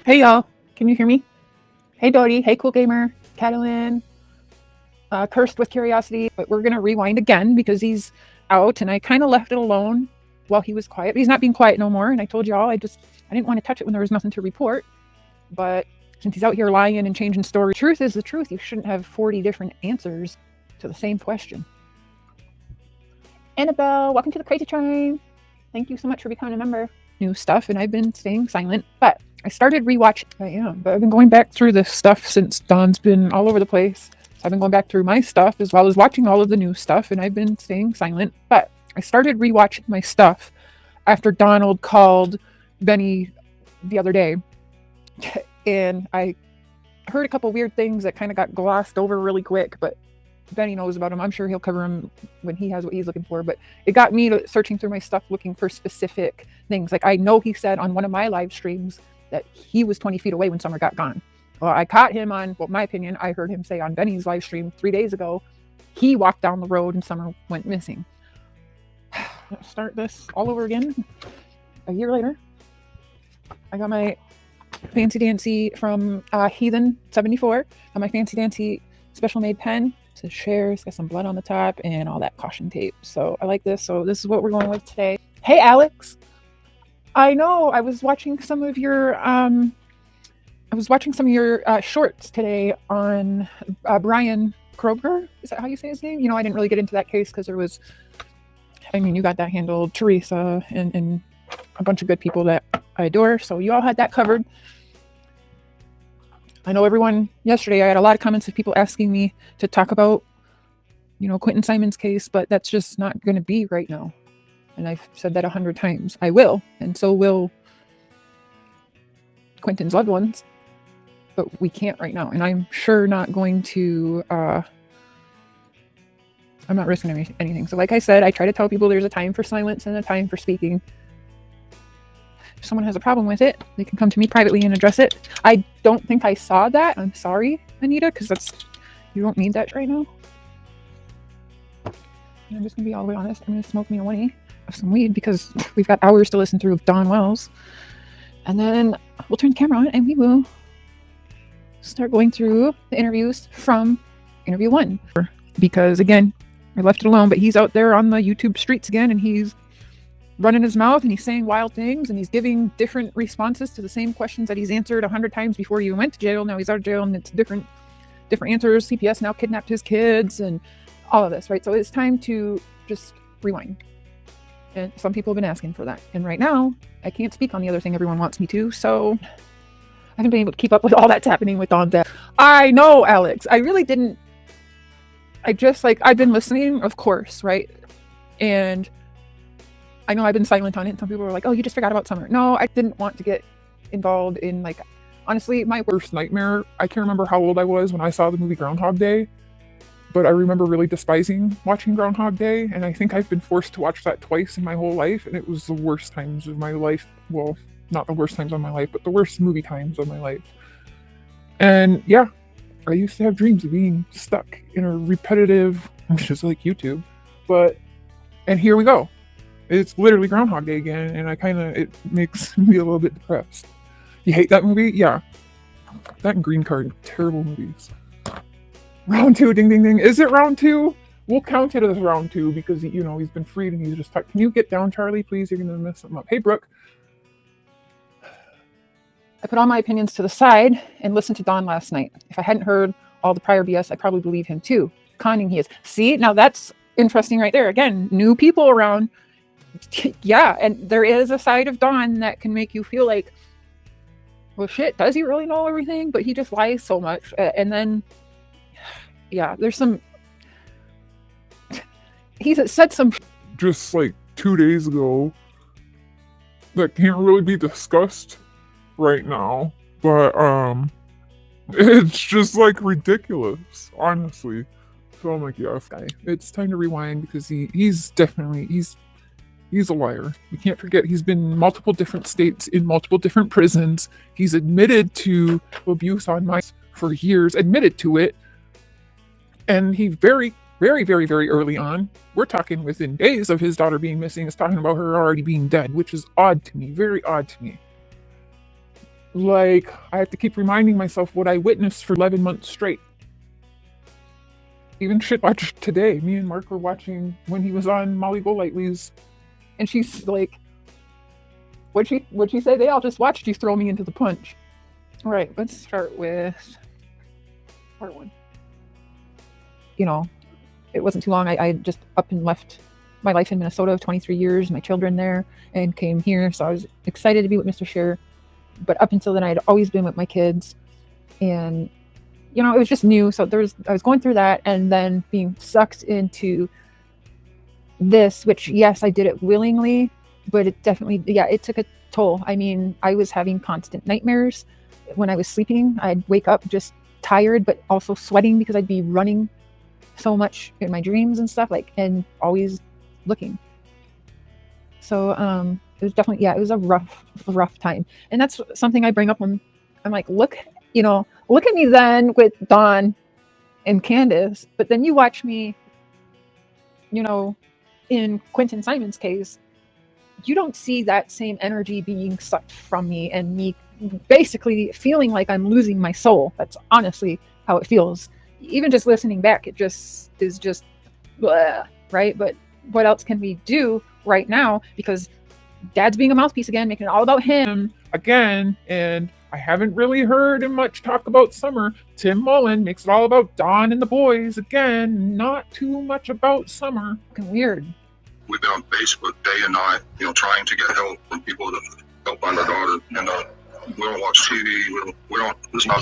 Hey y'all, can you hear me? Hey Dodie, hey Cool Gamer, Catalan, Cursed with Curiosity. But we're gonna rewind again because he's out and I kind of left it alone while he was quiet. He's not being quiet no more, and I told y'all I didn't want to touch it when there was nothing to report. But since he's out here lying and changing stories, truth is the truth. You shouldn't have 40 different answers to the same question. Annabelle, welcome to the Crazy Train. Thank you so much for becoming a member. New stuff, and I've been staying silent, but I started rewatching. But I've been going back through this stuff since Dawn's been all over the place. So I've been going back through my stuff as well as watching all of the new stuff, and I've been staying silent. But I started rewatching my stuff after Donald called Benny the other day, and I heard a couple weird things that kind of got glossed over really quick, but Benny knows about them. I'm sure he'll cover them when he has what he's looking for, but it got me to searching through my stuff looking for specific things. Like I know he said on one of my live streams that he was 20 feet away when Summer got gone. Well, I caught him on, well, my opinion, I heard him say on Benny's live stream 3 days ago, he walked down the road and Summer went missing. Let's start this all over again. A year later, I got my Fancy Dancy from Heathen 74. Got my Fancy Dancy special made pen. It says Cher. It's got some blood on the top and all that caution tape. So I like this. So this is what we're going with today. Hey, Alex. I know I was watching some of your shorts today on Brian Kroger. Is that how you say his name? I didn't really get into that case because you got that handled. Teresa and a bunch of good people that I adore. So you all had that covered. I know everyone yesterday, I had a lot of comments of people asking me to talk about, Quentin Simon's case, but that's just not going to be right now. And I've said that 100 times. I will, and so will Quentin's loved ones, but we can't right now. And I'm sure not going to, I'm not risking anything. So like I said, I try to tell people there's a time for silence and a time for speaking. If someone has a problem with it, they can come to me privately and address it. I don't think I saw that. I'm sorry, Anita, because you don't need that right now. And I'm just going to be all the way honest. I'm going to smoke me a 1E of some weed because we've got hours to listen through of Dawn Wells. And then we'll turn the camera on and we will start going through the interviews from interview 1. Because again, I left it alone, but he's out there on the YouTube streets again and he's running his mouth and he's saying wild things and he's giving different responses to the same questions that he's answered 100 times before he even went to jail. Now he's out of jail and it's different answers. CPS now kidnapped his kids and all of this, right? So it's time to just rewind. And some people have been asking for that. And right now, I can't speak on the other thing everyone wants me to, so I haven't been able to keep up with all that's happening with Dawn Death. I know, Alex. I really didn't. I've been listening, of course, right? And I know I've been silent on it. Some people were like, oh, you just forgot about Summer. No, I didn't want to get involved in, honestly, my worst nightmare. I can't remember how old I was when I saw the movie Groundhog Day, but I remember really despising watching Groundhog Day, and I think I've been forced to watch that twice in my whole life, and it was the worst times of my life. Well, not the worst times of my life, but the worst movie times of my life. And yeah, I used to have dreams of being stuck in a repetitive, just like YouTube, and here we go. It's literally Groundhog Day again, and it makes me a little bit depressed. You hate that movie? Yeah. That and Green Card, terrible movies. Round 2, ding, ding, ding. Is it round 2? We'll count it as round 2 because, he's been freed and he's just talking. Can you get down, Charlie, please? You're going to mess something up. Hey, Brooke. I put all my opinions to the side and listened to Dawn last night. If I hadn't heard all the prior BS, I probably believe him too. Conning he is. See, now that's interesting right there. Again, new people around. Yeah, and there is a side of Dawn that can make you feel like, well, shit, does he really know everything? But he just lies so much. And then, yeah, there's some... He's said some... Just 2 days ago that can't really be discussed right now. But, it's just, ridiculous, honestly. So I'm like, yeah, it's time to rewind because he's a liar. We can't forget he's been in multiple different states, in multiple different prisons. He's admitted to abuse on minors for years, admitted to it. And he very, very, very, very early on, we're talking within days of his daughter being missing, is talking about her already being dead, which is odd to me, very odd to me. Like, I have to keep reminding myself what I witnessed for 11 months straight. Even shit watched today. Me and Mark were watching when he was on Molly Golightly's, and she's like, what'd she say? They all just watched you throw me into the punch. All right, let's start with part one. You know, it wasn't too long. I just up and left my life in Minnesota of 23 years, my children there, and came here. So I was excited to be with Mr. Cher. But up until then, I had always been with my kids. And, you know, it was just new. So I was going through that and then being sucked into this, which, yes, I did it willingly, but it definitely, it took a toll. I mean, I was having constant nightmares when I was sleeping. I'd wake up just tired, but also sweating because I'd be running so much in my dreams and stuff, like, and always looking. So it was definitely, it was a rough time. And that's something I bring up when I'm like, look at me then with Dawn and Candace, but then you watch me, in Quentin Simon's case, you don't see that same energy being sucked from me and me basically feeling like I'm losing my soul. That's honestly how it feels. Even just listening back, it just is just blah, right? But what else can we do right now? Because Dad's being a mouthpiece again, making it all about him again, and I haven't really heard him much talk about summer. Tim Mullen makes it all about Dawn and the boys again, not too much about summer. Fucking weird. We've been on Facebook day and night, trying to get help from people to help find our daughter. And we don't watch TV. We don't.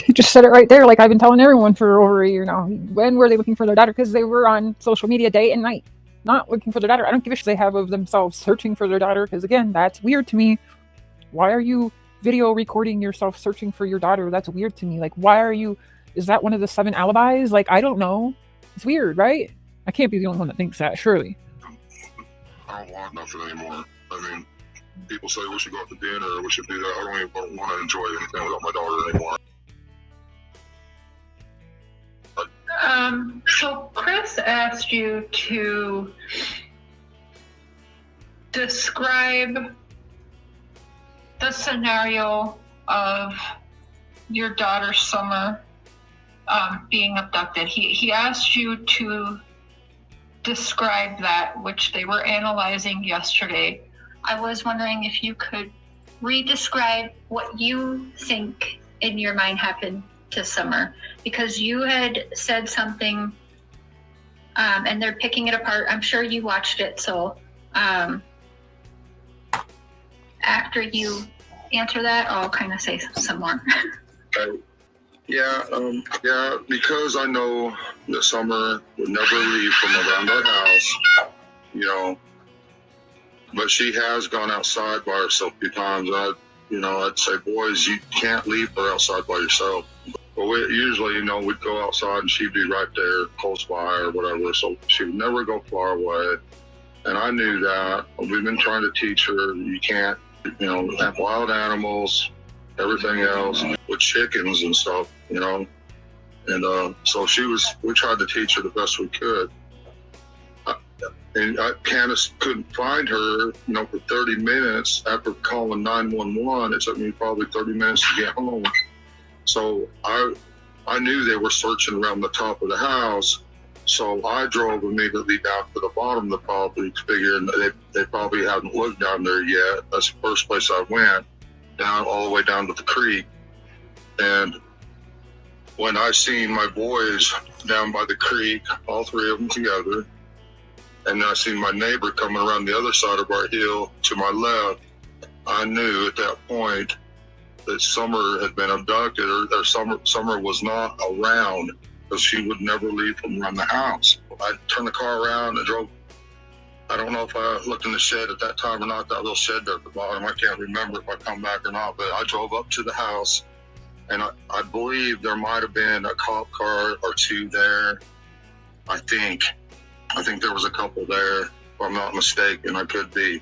You just said it right there. Like I've been telling everyone for over a year now. When were they looking for their daughter? Because they were on social media day and night, not looking for their daughter. I don't give a shit they have of themselves searching for their daughter. Because again, that's weird to me. Why are you video recording yourself searching for your daughter? That's weird to me. Like, why are you? Is that one of the 7 alibis? Like, I don't know. It's weird, right? I can't be the only one that thinks that, surely. I don't want nothing anymore. I mean, people say we should go out to dinner or we should do that. I don't even want to enjoy anything without my daughter anymore. So Chris asked you to describe the scenario of your daughter Summer being abducted. He asked you to describe that, which they were analyzing yesterday. I was wondering if you could re-describe what you think in your mind happened to Summer, because you had said something and they're picking it apart. I'm sure you watched it, so after you answer that, I'll kind of say some more. Yeah, because I know that Summer would never leave from around our house, but she has gone outside by herself a few times. I'd say, boys, you can't leave her outside by yourself. But we usually, we'd go outside and she'd be right there close by or whatever, so she would never go far away. And I knew that. We've been trying to teach her you can't, have wild animals, everything else, with chickens and stuff, And so we tried to teach her the best we could. And Candace couldn't find her, for 30 minutes after calling 911. It took me probably 30 minutes to get home. So I knew they were searching around the top of the house. So I drove immediately down to the bottom of the property, figuring they probably hadn't looked down there yet. That's the first place I went, down all the way down to the creek. And when I seen my boys down by the creek, all 3 of them together, and then I seen my neighbor coming around the other side of our hill to my left, I knew at that point that Summer had been abducted, or Summer was not around, because she would never leave from around the house. I turned the car around and drove. I don't know if I looked in the shed at that time or not, that little shed there at the bottom. I can't remember if I come back or not, but I drove up to the house, and I believe there might have been a cop car or 2 there. I think there was a couple there, if I'm not mistaken. I could be.